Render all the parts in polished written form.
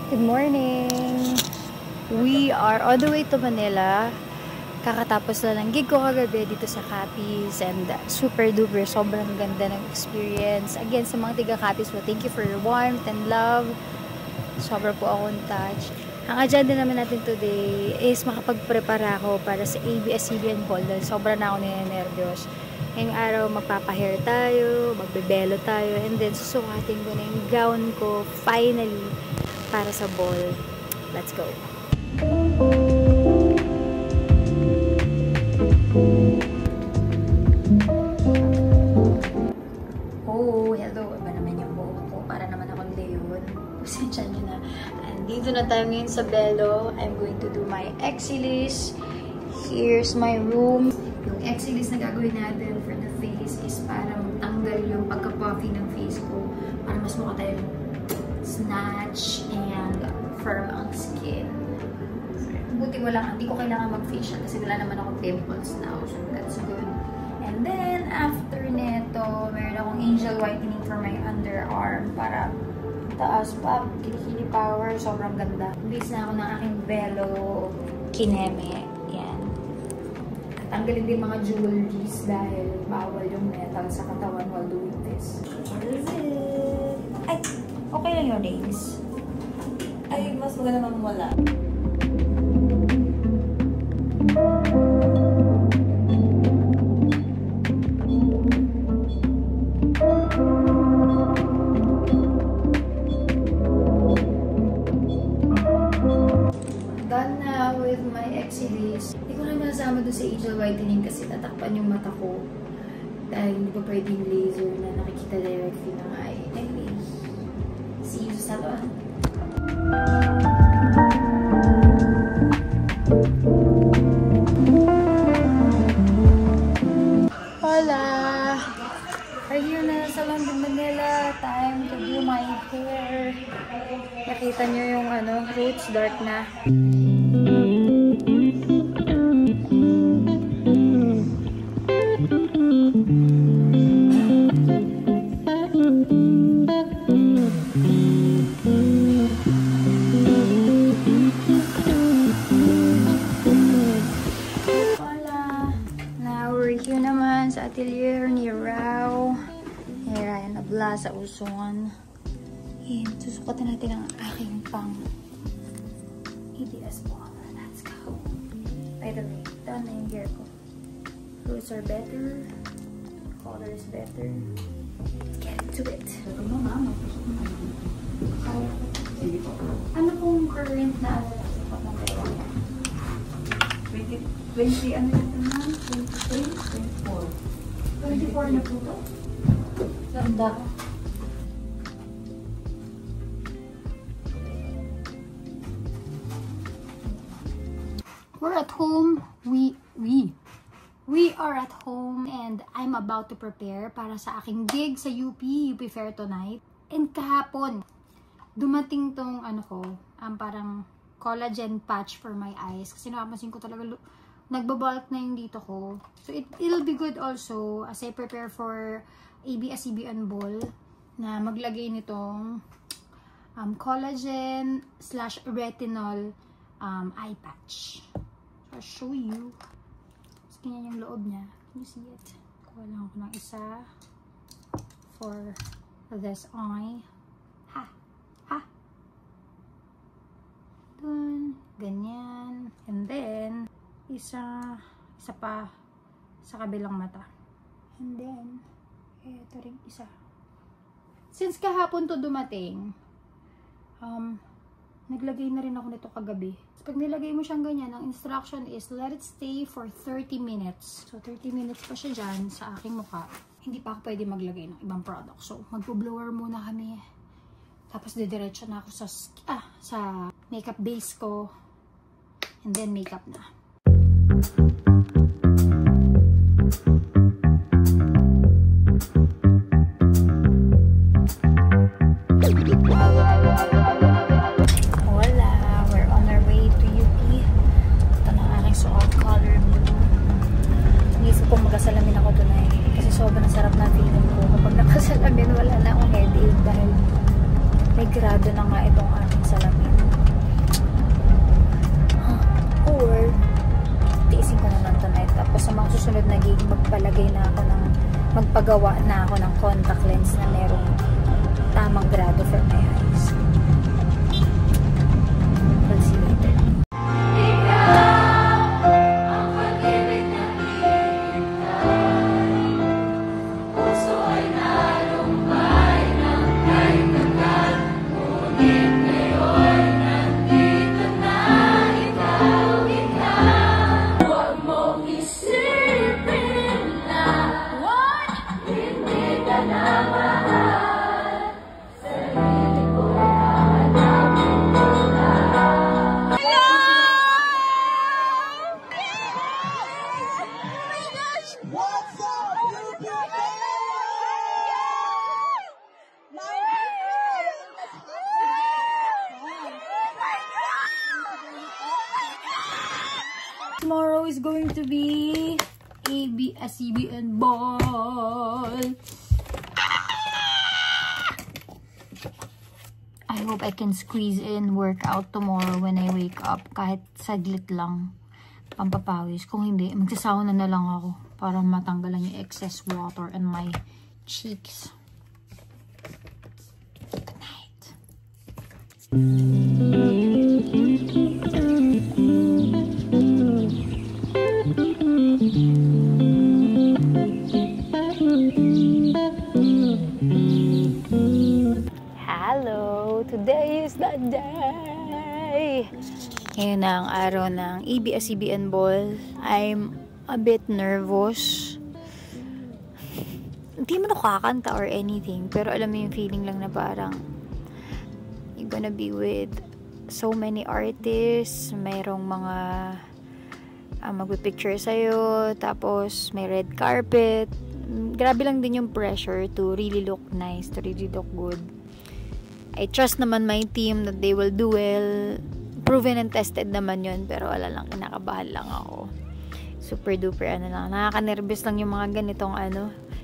Good morning! We are on the way to Manila. Kakatapos na ng gig ko kagabi dito sa Capiz and super duper, sobrang ganda ng experience. Again, sa mga tiga Capiz po, thank you for your warmth and love. Sobra po akong touch. Ang agenda naman natin today is makapagprepara ako para sa ABS-CBN ball dahil sobra na ako ninenervyos. Ngayong araw magpapahair tayo, magbebelo tayo, and then susukatin ko na yung gown ko finally para sa ball. Let's go! Oh, hello! Iba naman yung buhok ko. Para naman akong leon. Pasensya nyo na. Andito na tayo ngayon sa belo. I'm going to do my exilis. Here's my room. Yung exilis na gagawin natin for the face is para magtanggal yung pagka-puffy ng face ko. Para mas mukha tayong snatch and firm ang skin. Buti hindi ko kailangan mag-facial kasi wala naman akong pimples now. So that's good. And then, after neto, meron akong angel whitening for my underarm para taas pa, kilikili power, sobrang ganda. Base na ako ng aking Velo Kineme. Yan. Tanggalin din mga jewelries dahil bawal yung metal sa katawan while doing this. What is it? Ay! Okay lang yung nails. Ay, mas maganda naman wala. Done na with my exilis. Hindi ko na masama doon sa angel whitening kasi tatakpan yung mata ko. Dahil hindi pa pwedeng laser na nakikita directly ng eye. Anyway, see you sa salon. Hola! Are you na sa Salon de Manila? Time to do my hair. Nakita nyo yung roots, dark na. Here naman sa atelier ni Rao. Ayan, nabla sa Uson. Ayan, susukatan natin ang aking pang ABS ball. Let's go. By the way, done na yung hair ko. Roots are better. Color is better. Let's get into it. Ano pong current na susukat ng dalawa? 20, ano ito na? 23? 24. 24 na po ito? Ganda. We're at home. We are at home and I'm about to prepare para sa aking gig sa UP Fair tonight. And kahapon, dumating tong parang collagen patch for my eyes. Kasi nakapansin ko talaga nagbabulk na yung dito ko. So, it'll be good also as I prepare for ABS-CBN ball na maglagay nitong collagen / retinol eye patch. So, I'll show you. Tapos, ganyan yung loob niya. Can you see it? Kuha lang ako ng isa for this eye. Dun. Ganyan. And then, isa pa sa kabilang mata. And then, ito rin isa. Since kahapon to dumating, naglagay na rin ako nito kagabi. So, pag nilagay mo siyang ganyan, ang instruction is let it stay for 30 minutes. So, 30 minutes pa siya dyan sa aking mukha. Hindi pa ako pwede maglagay ng ibang product. So, magpo-blower muna kami. Tapos, didiretso na ako sa makeup base ko. And then, makeup na. Hola! We're on our way to UP. Ito na ang aking suot, color blue. Inisip kong magkasalamin ako tonight kasi sobrang sarap na feeling ko. Kapag nakasalamin, wala na akong headache dahil may grado na nga itong aking salamin. makagawa na ako ng contact lens na merong tamang grado for my eyes. We'll see later. Tomorrow is going to be ABS-CBN ball. I hope I can squeeze in workout tomorrow when I wake up. Kahit saglit lang. Pampapawis. Kung hindi, magsasauna na lang ako para matanggalan yung excess water in my cheeks. Good night. Hello! Today is the day! Ngayon na ang araw ng ABS-CBN ball. I'm a bit nervous. Hindi mo nakakanta or anything, pero alam mo yung feeling lang na parang you're gonna be with so many artists, mayroong mga magpipicture sa'yo, tapos may red carpet. Grabe lang din yung pressure to really look nice, to really look good. I trust naman my team that they will do well. Proven and tested naman yun, pero wala lang, kinakabahan lang ako. Super duper lang, nakaka-nervous lang yung mga ganitong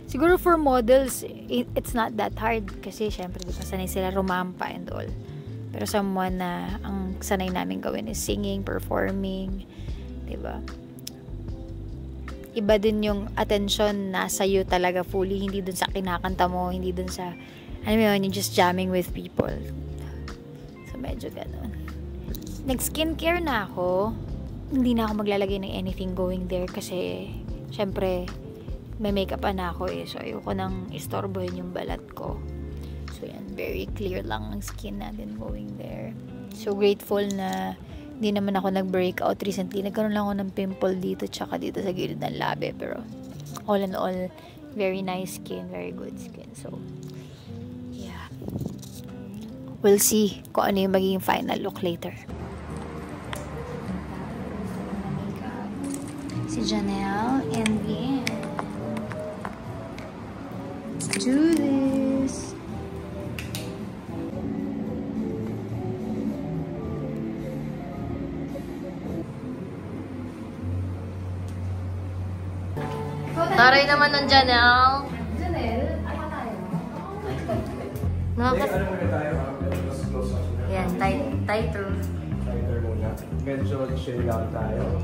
siguro for models it's not that hard kasi syempre diba sanay sila rumampa and all, pero someone na ang sanay namin gawin is singing, performing, diba, iba din yung attention nasa iyo talaga fully, hindi dun sa kinakanta mo, hindi dun sa you're just jamming with people. So medyo ganun. Nag-skincare na ako. Hindi na ako maglalagay ng anything going there kasi syempre may makeup na ako so ayoko nang istorbohin yung balat ko. So yan, very clear lang ang skin natin going there. So grateful na hindi naman ako nag-breakout recently. Nagkaroon lang ako ng pimple dito tsaka dito sa gilid ng labi, pero all in all, very nice skin, very good skin. So yeah, we'll see kung ano yung magiging final look later. Si Janelle and Bien. Let's do this. Taray naman ng Janelle. Janelle, ano tayo? Nakakas... Ano muna tayo? Mas close up na. Yan, tighter. Tighter muna. Medyo chill lang tayo.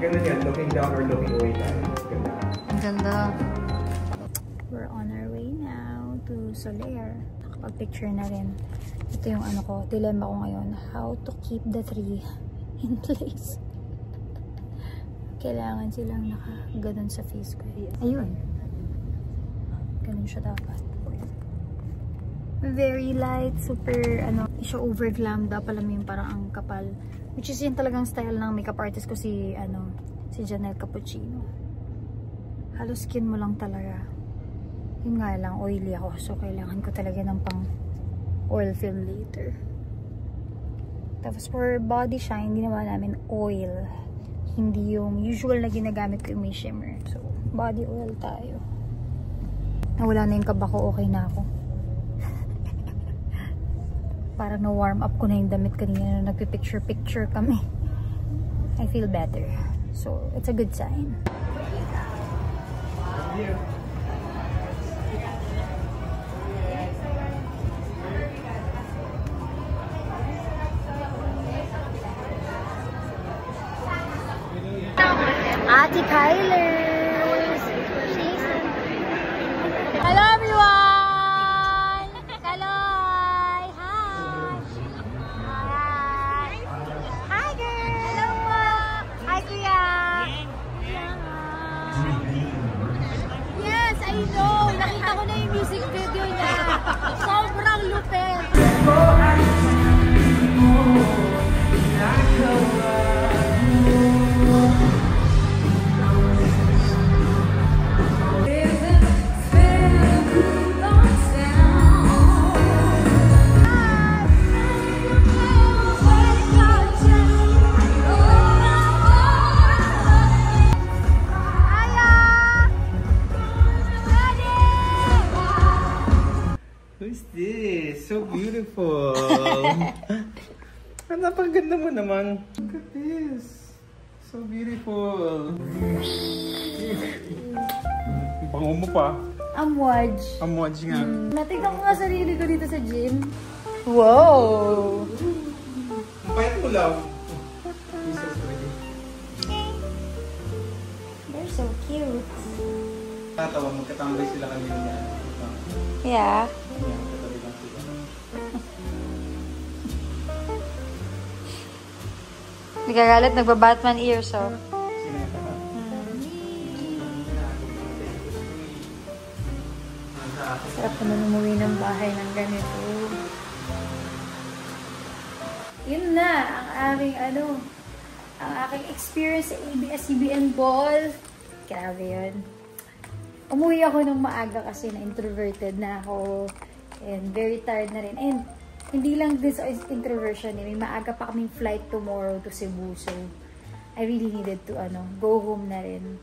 Ganun yan, looking down or looking away tayo. Ganda. Ang ganda. We're on our way now to Soler. Nakapag-picture na rin. Ito yung dilemma ko ngayon. How to keep the tree in place. Kailangan silang naka-ganon sa face ko. Ayun. Ganun siya dapat. Very light, super, hindi siya over-glammed up. Alam mo yung parang ang kapal. Which is yun talagang style ng makeup artist ko si Janelle Cappuccino. Halos skin mo lang talaga. Yun nga lang, oily ako. So, kailangan ko talaga ng pang oil film later. Tapos, for body shine, hindi naman namin oil. Hindi yung usual na ginagamit ko yung may shimmer. So, body oil tayo. Nawala na yung kaba ko, okay na ako. Parang na-warm up ko na yung damit kanina na nagpipicture-picture kami. I feel better. So, it's a good sign. Ate Kyler. Hello everyone! Kaloy! Hi! Hi! Hi girl! Hello po! Hi kuya! Yes, I know! Nakita ko na yung music video niya. Sobrang lupit! Who's this? So beautiful. Ang napaganda mo naman. Look at this. So beautiful. Bango mo pa. Amwaj. Amwaj nga. Natignan ko nga sarili ko dito sa gym. Wow! Payat mo lang. They're so cute. Tatawa, magkatambay sila kanina niya. Yeah. Yan, katabi lang sila. Nagagalit, nagba-Batman ears, oh. Sarap naman umuwi ng bahay ng ganito. Yun na, ang aking experience sa ABS-CBN Ball. Grabe yun. Umuwi ako ng maaga kasi na-introverted na ako. And very tired na rin. And hindi lang this is introversion eh. May maaga pa kaming flight tomorrow to Cebu. So, I really needed to go home na rin.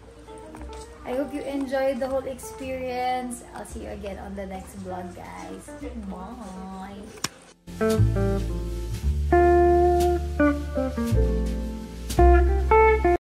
I hope you enjoyed the whole experience. I'll see you again on the next vlog, guys. Bye!